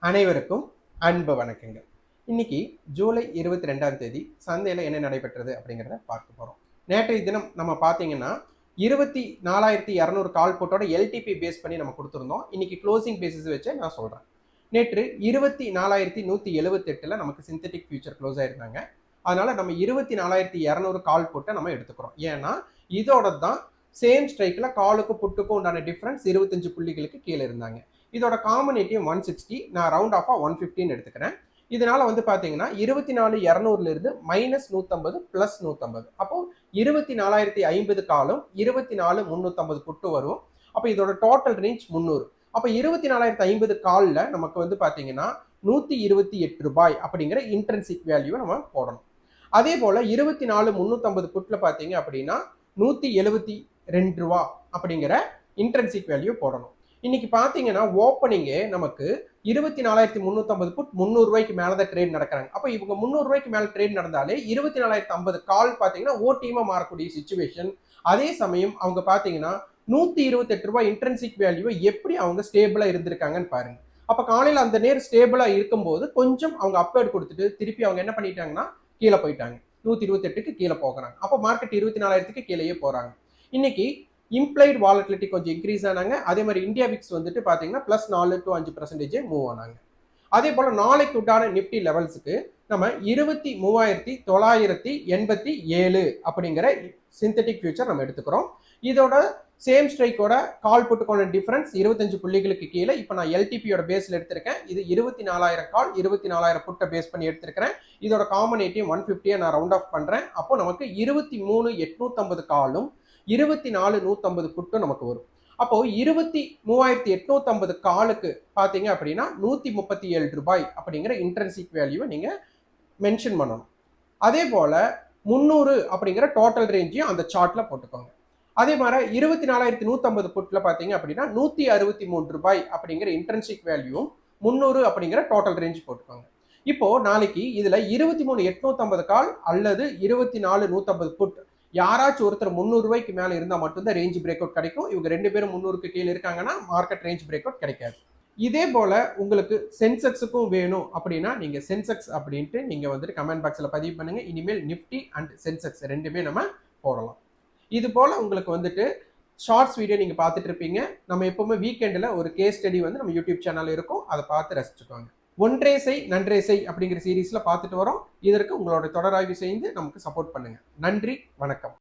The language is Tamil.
அனைவருக்கும் அன்பு வணக்கங்கள். இன்னைக்கு ஜூலை 22ஆம் தேதி சந்தையில் என்ன நடைபெற்றது அப்படிங்கிறத பார்க்க போகிறோம். நேற்றைய தினம் நம்ம பார்த்தீங்கன்னா 24,200 கால் போட்டோட எல்டிபி பேஸ் பண்ணி நம்ம கொடுத்துருந்தோம். இன்னைக்கு க்ளோசிங் பேசிஸ் வச்சு நான் சொல்கிறேன். நேற்று 24,478 நமக்கு சிந்தட்டிக் ஃபியூச்சர் க்ளோஸ் ஆயிருந்தாங்க. அதனால நம்ம 24,200 கால் போட்டு நம்ம எடுத்துக்கிறோம். ஏன்னா இதோட தான் சேம் ஸ்ட்ரைக்கில் காலுக்கு புட்டுக்கும் உண்டான டிஃப்ரென்ஸ் 25 புள்ளிகளுக்கு கீழே இருந்தாங்க. இதோட காம்பனேட்டிவ் 160, நான் ரவுண்ட் ஆஃபா 115 எடுத்துக்கிறேன். இதனால வந்து பார்த்தீங்கன்னா 24,200 இருந்து -150 + 150, அப்போ 24,050 காலும் 24,350 புட்டு வரும். அப்போ இதோட டோட்டல் ரேஞ்ச் 300. அப்போ 24,050 காலில் நமக்கு வந்து பார்த்தீங்கன்னா ₹128 அப்படிங்கிற இன்ட்ரென்சிக் வேல்யூவை நம்ம போடணும். அதே போல் 24,350 புட்டில் பார்த்தீங்க அப்படின்னா ₹172 அப்படிங்கிற இன்ட்ரென்சிக் வேல்யூ போடணும். இன்னைக்கு பார்த்தீங்கன்னா ஓப்பனிங்கே நமக்கு 24,350 புட் ₹300 மேலே தான் ட்ரேட் நடக்கிறாங்க. அப்போ இவங்க ₹300 மேலே ட்ரேட் நடந்தாலே 24,050 கால் பார்த்தீங்கன்னா ஓடிஎம்மா மாறக்கூடிய சிச்சுவேஷன். அதே சமயம் அவங்க பார்த்தீங்கன்னா ₹128 இன்ட்ரென்சிக் வேல்யூவை எப்படி அவங்க ஸ்டேபிளாக இருந்திருக்காங்கன்னு பாருங்க. அப்போ காலையில் அந்த நேரம் ஸ்டேபிளாக இருக்கும்போது கொஞ்சம் அவங்க அப்வேர்ட் கொடுத்துட்டு திருப்பி அவங்க என்ன பண்ணிட்டாங்கன்னா கீழே போயிட்டாங்க. 128க்கு கீழே போகிறாங்க. அப்போ மார்க்கெட் 24,000க்கு கீழேயே போகிறாங்க. இன்னைக்கு இம்ப்ளைட் வாலட்டிலிட்டி கொஞ்சம் இன்க்ரீஸ் ஆனாங்க. அதே மாதிரி இந்தியா விக்ஸ் வந்துட்டு பார்த்தீங்கன்னா +4 to 5% மூவ் ஆனாங்க. அதே போல் நாளைக்கு உண்டான நிஃப்டி லெவல்ஸுக்கு நம்ம 23,987 அப்படிங்கிற சிந்தட்டிக் ஃபியூச்சர் நம்ம எடுத்துக்கிறோம். இதோட சேம் ஸ்ட்ரைக்கோட கால் புட்டுக்கான டிஃபரன்ஸ் 25 புள்ளிகளுக்கு கீழே. இப்போ நான் எல்டிபியோட பேஸில் எடுத்திருக்கேன். இது 24,000 கால் 24,000 புட்டை பேஸ் பண்ணி எடுத்திருக்கிறேன். இதோட காம்பனேட்டிவ் 150 நான் ரவுண்ட் ஆஃப் பண்ணுறேன். அப்போ நமக்கு 23,850 காலும் 24,150 புட்டும் நமக்கு வரும். அப்போ 23,850 காலுக்கு பார்த்தீங்க அப்படின்னா ₹137 அப்படிங்கிற இன்ட்ரென்சிக் வேல்யூவை நீங்கள் மென்ஷன் பண்ணணும். அதே போல் 300 அப்படிங்கிற டோட்டல் ரேஞ்சையும் அந்த சார்ட்ல போட்டுக்கோங்க. அதே மாதிரி 24,150 புட்ல பார்த்தீங்க அப்படின்னா ₹163 அப்படிங்கிற இன்ட்ரென்சிக் வேல்யூவும் 300 அப்படிங்கிற டோட்டல் ரேஞ்ச் போட்டுக்கோங்க. இப்போ நாளைக்கு இதுல 23,850 கால் அல்லது 24,150 புட் யாராச்சும் ஒருத்தர் ₹300 மேல இருந்தா மட்டும்தான் ரேஞ்ச் பிரேக் அவுட் கிடைக்கும். இவங்க 2 பேரும் 300க்கு கீழே இருக்காங்கன்னா மார்க்கெட் ரேஞ்ச் பிரேக் அவுட் கிடைக்காது. இதே போல உங்களுக்கு சென்செக்ஸுக்கும் வேணும் அப்படின்னா நீங்க சென்செக்ஸ் அப்படின்ட்டு நீங்க வந்துட்டு கமெண்ட் பாக்ஸ்ல பதிவு பண்ணுங்க. இனிமேல் நிஃப்டி அண்ட் சென்செக்ஸ் ரெண்டுமே நம்ம போடலாம். இது போல உங்களுக்கு வந்துட்டு ஷார்ட்ஸ் வீடியோ நீங்க பார்த்துட்டு இருப்பீங்க. நம்ம எப்பவுமே வீக்கெண்டில் ஒரு கேஸ் ஸ்டடி வந்து நம்ம யூடியூப் சேனல் இருக்கும், அதை பார்த்து ரசிச்சுக்கோங்க. ஒன்றே செய் நன்றே செய் அப்படிங்கிற சீரீஸ்ல பார்த்துட்டு வரோம். இதற்கு உங்களோட தொடராய்வு செய்து நமக்கு சப்போர்ட் பண்ணுங்க. நன்றி, வணக்கம்.